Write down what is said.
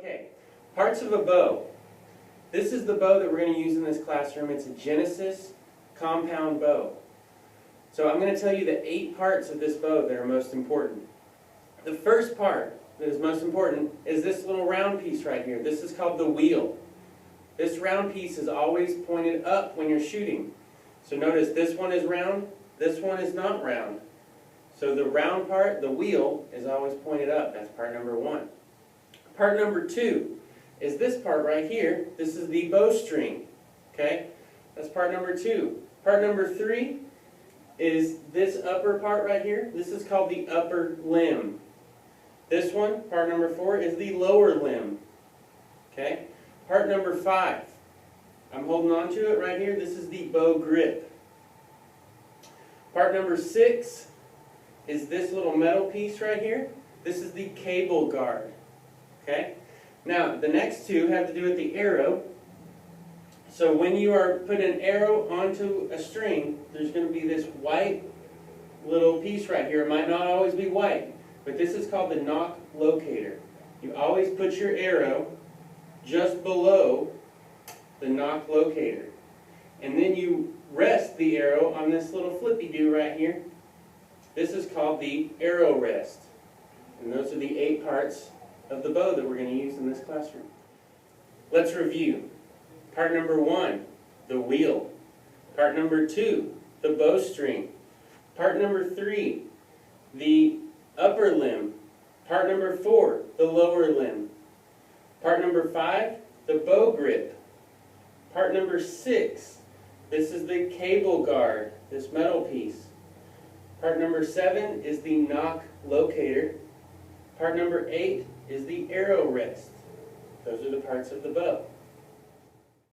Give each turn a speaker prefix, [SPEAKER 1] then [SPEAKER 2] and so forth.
[SPEAKER 1] Okay, parts of a bow. This is the bow that we're going to use in this classroom. It's a Genesis compound bow. So I'm going to tell you the 8 parts of this bow that are most important. The first part that is most important is this little round piece right here. This is called the wheel. This round piece is always pointed up when you're shooting. So notice this one is round, this one is not round. So the round part, the wheel, is always pointed up. That's part number 1. Part number 2 is this part right here. This is the bowstring. Okay? That's part number 2. Part number 3 is this upper part right here. This is called the upper limb. This one, part number 4, is the lower limb. Okay? Part number 5, I'm holding on to it right here. This is the bow grip. Part number 6 is this little metal piece right here. This is the cable guard. Okay? Now, the next 2 have to do with the arrow. So when you are putting an arrow onto a string, there's going to be this white little piece right here. It might not always be white, but this is called the nock locator. You always put your arrow just below the nock locator. And then you rest the arrow on this little flippy-do right here. This is called the arrow rest. And those are the 8 parts of the bow that we're going to use in this classroom. Let's review. Part number 1, the wheel. Part number 2, the bowstring. Part number 3, the upper limb. Part number 4, the lower limb. Part number 5, the bow grip. Part number 6, this is the cable guard, this metal piece. Part number 7 is the nock locator. Part number 8 is the arrow rest. Those are the parts of the bow.